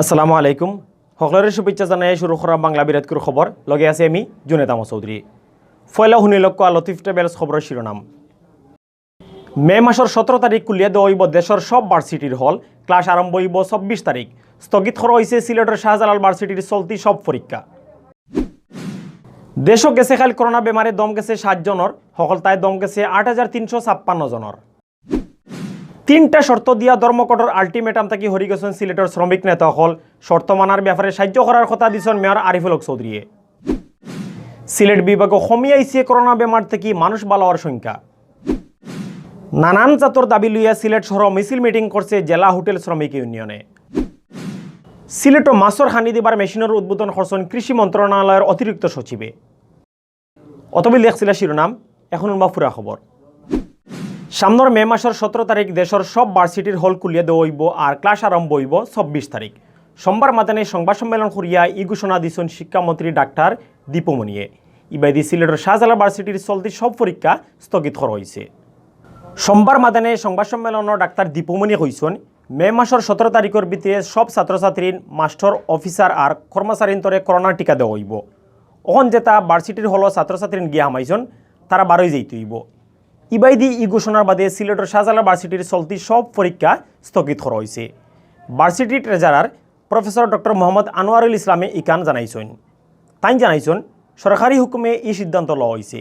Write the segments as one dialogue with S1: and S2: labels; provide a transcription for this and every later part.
S1: আসসালামু আলাইকুম সকলের শুভেচ্ছা জানাই শুরু করা বাংলা বিরাটকুর খবর লগে আছে আমি জুনেতাম চৌধুরী ফয়লা শুনিলক লতিফ ট্রেভেলস খবরের শিরোনাম মে মাসের 17 তারিখ খুলিয়া দেওয়া হইব দেশের সব ভার্সিটির হল ক্লাস আরম্ভ হইব 24 তারিখ স্থগিত করা হয়েছে সিলেটের শাহজালাল ভার্সিটির চলতি সব পরীক্ষা দেশও গেছে খাল করোনা বেমারে দম গেছে 7 জনের সকল তাই দম গেছে 8356 জনের তিনটা শর্ত দিয়া ধর্মকটর আলটিমেটাম থাকি হরি গেছেন সিলেটের শ্রমিক নেতা হল শর্ত মানার ব্যাপারে সাহায্য করার কথা দিয়েছেন মেয়র আরিফুল হক চৌধুরী সিলেট বিভাগে কমিয়াইছে করোনা বেমার থেকে মানুষ বালাওয়ার সংখ্যা নানান জাতর দাবি লইয়া সিলেট শহর মিছিল মিটিং করছে জেলা হোটেল শ্রমিক ইউনিয়নে সিলেটও মাছর খানি দিবার মেশিনের উদ্বোধন করছেন কৃষি মন্ত্রণালয়ের অতিরিক্ত সচিবে অতবিল দেখছিল শিরোনাম এখন ফুরা খবর সামনের মে মাসের 17 তারিখ দেশের সব ভার্সিটির হল খুলিয়া দেওয়া হইব আর ক্লাস আরম্ভ হইব 24 তারিখ সোমবার মাদানে সংবাদ সম্মেলন করিয়া ই ঘোষণা দিয়েছেন শিক্ষামন্ত্রী ডাক্তার দীপমণিয়ে ইবাইদি সিলেটের শাহজালাল ভার্সিটির চলতি সব পরীক্ষা স্থগিত করা হয়েছে সোমবার মাদানে সংবাদ সম্মেলনের ডাক্তার দীপমণি কইছেন মে মাসের 17 তারিখের ভিতরে সব ছাত্রছাত্রীর মাস্টার অফিসার আর কর্মচারীর তরে করোনার টিকা দেওয়া হইব অহন যেটা ভার্সিটির হল ছাত্রছাত্রী গিয়া হামাইছেন তারা বারোই যাইতে হইব ইবাইদি ই ঘোষণার বাদে সিলেটের শাহজালাল ভার্সিটির চলতি সব পরীক্ষা স্থগিত করা হয়েছে varsity treasurer professor doctor Mohammad Anwarul ইসলামে ইকান জানাইছেন তাই জানাইছেন সরকারি হুকুমে এই সিদ্ধান্ত লওয়া হয়েছে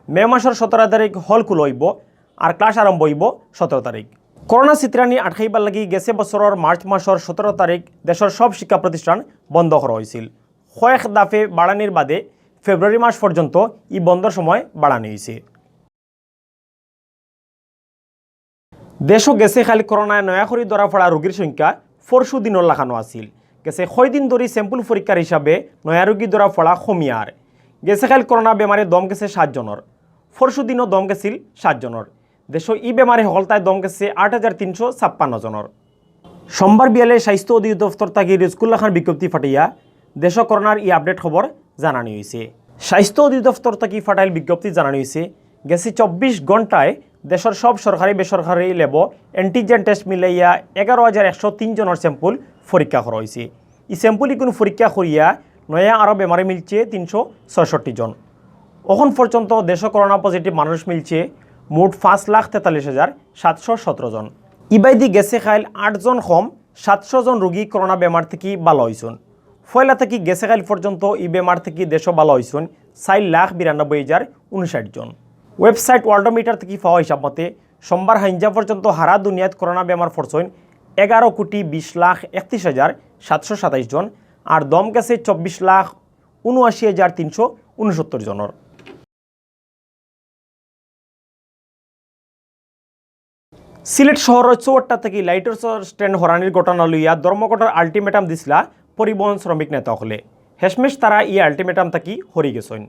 S1: মে মাসের 17 তারিখ হল খুল হইব আর ক্লাস আরম্ভ হইব 17 তারিখ করোনা চিত্রাণী আটকাইবার লাগি গেছে বছরের মার্চ মাসের 17 তারিখ দেশের সব শিক্ষা প্রতিষ্ঠান বন্ধ করা হয়েছিল কয়েক দাফে বাড়ানির বাদে ফেব্রুয়ারি মাস পর্যন্ত ই বন্ধর সময় বাড়ানো হয়েছে দেশও গেছে খালি করোনায় নয়া করে ধরা পড়া রোগীর সংখ্যা 400 দিনের লাগানো আছিল গেছে 6 দিন ধরে স্যাম্পল পরীক্ষার হিসাবে নয়া রোগী ধরা পড়া কমিয়ার গেছে খালি করোনা বেমারে দম গেছে 7 জনের 400 দিনও দম গেছিল 7 জনের দেশ ই বেমারে হলতায় দম গেছে 8356 জনের সোমবার বিয়ালে স্বাস্থ্য অধিদপ্তর থাকি রিজকুল্লাহ খান বিজ্ঞপ্তি ফাটিয়া দেশ করোনার ই আপডেট খবর জানানো হয়েছে স্বাস্থ্য অধিদপ্তর থাকি ফাটাইল বিজ্ঞপ্তি জানানো হয়েছে গেছে 24 ঘন্টায় দেশের সব সরকারি বেসরকারি ল্যাব অ্যান্টিজেন টেস্ট মিলাইয়া 11,103 জনের স্যাম্পল পরীক্ষা করা হয়েছে এই স্যাম্পলই কোনো পরীক্ষা করিয়া নয়া আরও বেমারে মিলছে 366 জন এখন পর্যন্ত দেশে করোনা পজিটিভ মানুষ মিলছে মোট 5,43,717 জন ইবাইদি গেছে খাইল 8 জন কম 700 জন রোগী করোনা বেমার থেকে ভালো হয়েছেন ফয়লা থেকে গেছে খাইল পর্যন্ত এই বেমার থেকে দেশও ভালো হয়েছেন 4,92,059 জন ওয়েবসাইট ওয়ার্ল্ডমিটার থেকে পাওয়া হিসাব মতে সোমবার হাইঞ্জা পর্যন্ত হারা দুনিয়াত করোনা বেমার পড়ছেন 11,31,727 জন আর দম গেছে 24,79,369 জনের সিলেট শহরের 64টা থেকে লাইটের স্ট্যান্ড হরানির ঘটনা লইয়া ধর্মঘটের আলটিমেটাম দিছিলা পরিবহন শ্রমিক নেতা হলে হেসমেশ তারা এই আলটিমেটাম থাকি হরি গেছেন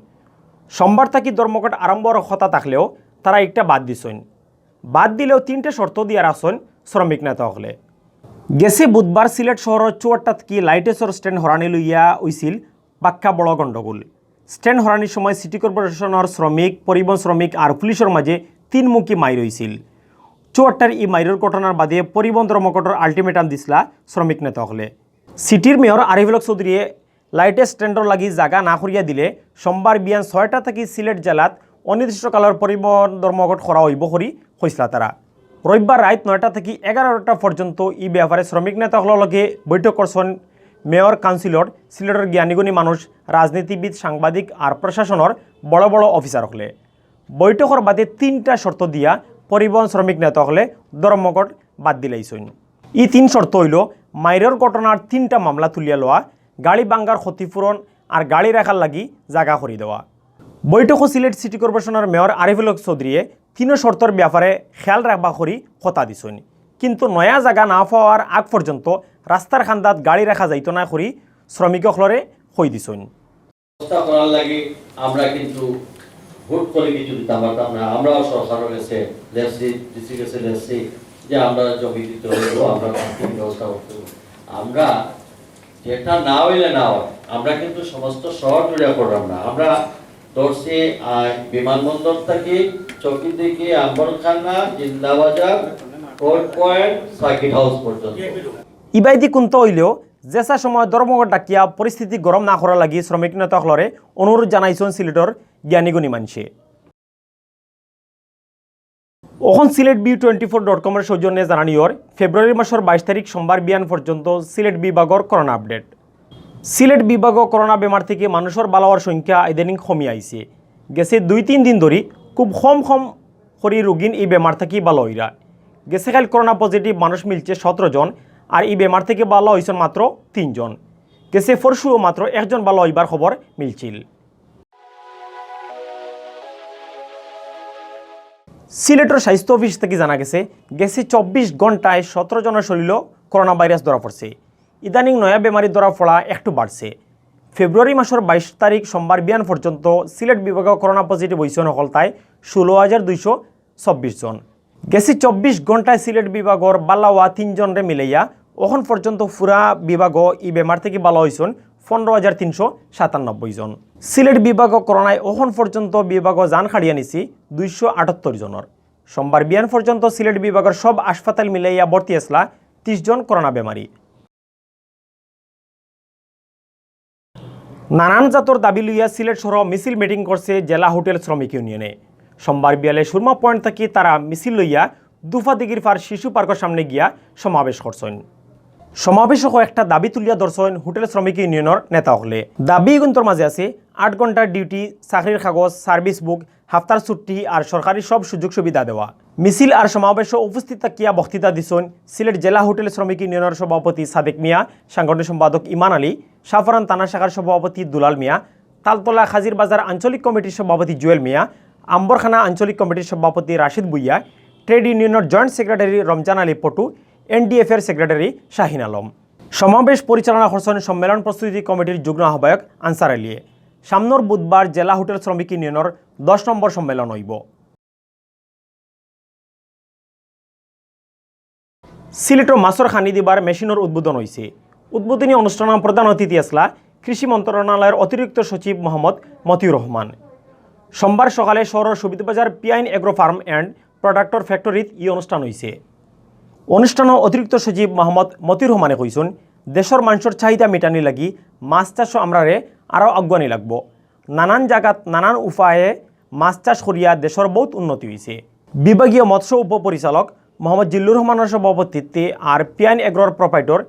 S1: সোমবার থাকি ধর্মঘট আরম্ভর কথা থাকলেও তারা একটা বাদ দিছেন বাদ দিলেও 3টে শর্ত দিয়ে রাখছেন শ্রমিক নেতা হলে গেছে বুধবার সিলেট শহরের 64টা থেকে লাইটেসর স্ট্যান্ড হরানি লইয়া হইছিল পাক্কা বড় গণ্ডগোল স্ট্যান্ড হরানির সময় সিটি কর্পোরেশনের শ্রমিক পরিবহন শ্রমিক আর পুলিশের মাঝে 3মুখী মাইর হয়েছিল 64টার এই মাইরের ঘটনার বাদে পরিবহন ধর্মঘটের আলটিমেটাম দিছিলা শ্রমিক নেতা হলে সিটির মেয়র আরিফুল হক চৌধুরীয়ে লাইটের স্ট্যান্ডর লাগি জায়গা না করিয়া দিলে সোমবার বিয়ান 6টা থেকে সিলেট জেলাত অনির্দিষ্টকালের পরিবহন ধর্মঘট করা হইব করি হয়েছিল তারা রবিবার রাত 9টা থেকে 11টা পর্যন্ত এই ব্যাপারে শ্রমিক নেতাগুলোর লগে বৈঠক করছেন মেয়র কাউন্সিলর সিলেটের জ্ঞানীগুণী মানুষ রাজনীতিবিদ সাংবাদিক আর প্রশাসনের বড় বড় অফিসার হলে বৈঠকের বাদে 3টা শর্ত দিয়া পরিবহন শ্রমিক নেতা হলে ধর্মঘট বাদ দিলাইছেন এই 3 শর্ত হইল মাইরের ঘটনার 3টা মামলা তুলিয়া লওয়া গাড়ি বাঙ্গার ক্ষতিপূরণ আর গাড়ি রাখার লাগি জায়গা করে দেওয়া বৈঠকও সিলেট সিটি কর্পোরেশনের মেয়র আরিফুল হক চৌধুরীয়ে 3 শর্তর ব্যাপারে খেয়াল রাখবা করি কথা দিছেন কিন্তু নয়া জায়গা না পাওয়ার আগ পর্যন্ত রাস্তার খান্দাত গাড়ি রাখা যাইতো না করি শ্রমিকসকলরে কই দিছেন
S2: আমরা কিন্তু ভোট করে কিছু দিতে পারতাম না আমরা সরকারের কাছে লেসি ডিসি কাছে লেসি যে আমরা জমি দিতে হইব আমরা ব্যবস্থা করতে আমরা যেটা না হইলে না হয় আমরা কিন্তু সমস্ত শহর জুড়ে করলাম না আমরা দর্শে বিমানবন্দর থেকে চৌকি থেকে Ambarkhana Zindabazar court point circuit house পর্যন্ত
S1: ইবাইদি কুন্ত হইলেও জেসা সময় ধর্মঘট ডাকিয়া পরিস্থিতি গরম না করা লাগি শ্রমিক নেতাসকলরে অনুরোধ জানাইছেন সিলেটর জ্ঞানীগুণী মানছে। ওখন সিলেট view24.com এর সৌজন্যে জানানিওর ফেব্রুয়ারি মাসের 22 তারিখ সোমবার বিয়ান পর্যন্ত সিলেট বিভাগের করোনা আপডেট। সিলেট বিভাগ করোনা বেমার থেকে মানুষের বালাওয়ার সংখ্যা ইদানিং কমি আইছে। গেছে 2-3 দিন ধরে খুব কম করে রোগীন এই বেমার থেকে ভালো হইরা। গেছে কাল করোনা পজিটিভ মানুষ মিলছে 17 জন আর এই বেমার থেকে ভালো হয়েছেন মাত্র 3 জন। গেছে পরশুও মাত্র 1 জন ভালো হইবার খবর মিলছিল। সিলেটের স্বাস্থ্য অফিস থেকে জানা গেছে 24 ঘন্টায় 17 জনের শরীরে করোনা ভাইরাস ধরা পড়ছে। ইদানিং নয়া বেমারি ধরা পড়া একটু বাড়ছে। ফেব্রুয়ারি মাসের 22 তারিখ সোমবার বিয়ান পর্যন্ত সিলেট বিভাগে করোনা পজিটিভ হয়েছেন হলতায় 16,224 জন। গেছে 24 ঘন্টায় সিলেট বিভাগের বালাওয়া 3 জনরে মিলাইয়া এখন পর্যন্ত পুরা বিভাগ এই বেমার থেকে ভালো হয়েছেন 15,397 জন। সিলেট বিভাগ করোনায় এখন পর্যন্ত বিভাগ জান খাড়িয়া নিছি 278 জনের। সোমবার বিয়ান পর্যন্ত সিলেট বিভাগের সব হাসপাতাল মিলাইয়া ভর্তি আসলা 30 জন করোনা বেমারি। নানান জাতর দাবি লইয়া সিলেট শহর মিছিল মিটিং করছে জেলা হোটেল শ্রমিক ইউনিয়নে। সোমবার বিয়ালে সুরমা পয়েন্ট থেকে তারা মিছিল লইয়া দুফা দিঘির পার শিশু পার্কের সামনে গিয়া সমাবেশ করছেন। সমাবেশে একটা দাবি তুলিয়া ধরছেন হোটেল শ্রমিক ইউনিয়নের নেতাসকলে। দাবি গুন্তর মাঝে আছে 8 ঘন্টার ডিউটি, চাকরির কাগজ, সার্ভিস বুক, হাফতার ছুটি আর সরকারি সব সুযোগ সুবিধা দেওয়া। মিছিল আর সমাবেশে উপস্থিত থাকিয়া বক্তৃতা দিছেন সিলেট জেলা হোটেল শ্রমিক ইউনিয়নের সভাপতি সাদেক মিয়া, সাংগঠনিক সম্পাদক ইমান আলী, সাফরান থানা শাখার সভাপতি দুলাল মিয়া, তালতলা খাজির বাজার আঞ্চলিক কমিটির সভাপতি জুয়েল মিয়া, আম্বরখানা আঞ্চলিক কমিটির সভাপতি রাশিদ বুইয়া, ট্রেড ইউনিয়নের জয়েন্ট সেক্রেটারি রমজান আলী পটু, NDF এর সেক্রেটারি শাহিন আলম। সমাবেশ পরিচালনা করছেন সম্মেলন প্রস্তুতি কমিটির যুগ্ম আহ্বায়ক আনসার আলীয়ে। সামনের বুধবার জেলা হোটেল শ্রমিক ইউনিয়নের 10 নম্বর সম্মেলন হইব। সিলেটর মাছর খানি দিবার মেশিনের উদ্বোধন হয়েছে। উদ্বোধনী অনুষ্ঠানে প্রধান অতিথি আসলা কৃষি মন্ত্রণালয়ের অতিরিক্ত সচিব মোহাম্মদ মতিউর রহমান। সোমবার সকালে শহরের সুবিধাবাজার পিআইন এগ্রো ফার্ম অ্যান্ড প্রোডাক্টর ফ্যাক্টরিত এই অনুষ্ঠান হয়েছে। অনুষ্ঠানে অতিরিক্ত সচিব মোহাম্মদ মতিউর রহমানে কইছেন দেশের মানুষের চাহিদা মেটানি লাগি মাছ চাষ আমরারে আরও আগুয়ানি লাগব। নানান জায়গাত নানান উপায়ে মাছ চাষ করিয়া দেশের বহুত উন্নতি হয়েছে। বিভাগীয় মৎস্য উপপরিচালক মোহাম্মদ জিল্লুর রহমানের সভাপতিত্বে আর পিআইন এগ্রোর প্রোপাইটর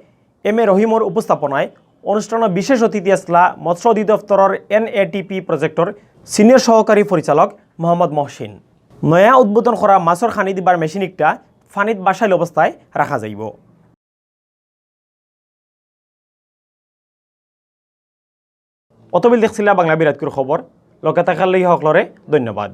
S1: MA রহিমর উপস্থাপনায় অনুষ্ঠানে বিশেষ অতিথি আসলা মৎস্য অধিদপ্তরের NATP প্রজেক্টর সিনিয়র সহকারী পরিচালক মোহাম্মদ মহসিন। নয়া উদ্বোধন করা মাছর খানি দিবার মেশিন একটা ফানিত বাসাইল অবস্থায় রাখা যাইব। অতবিল দেখছিলা বাংলা বিরাটকুর খবর। লগে থাকার লাগি সকলরে ধন্যবাদ।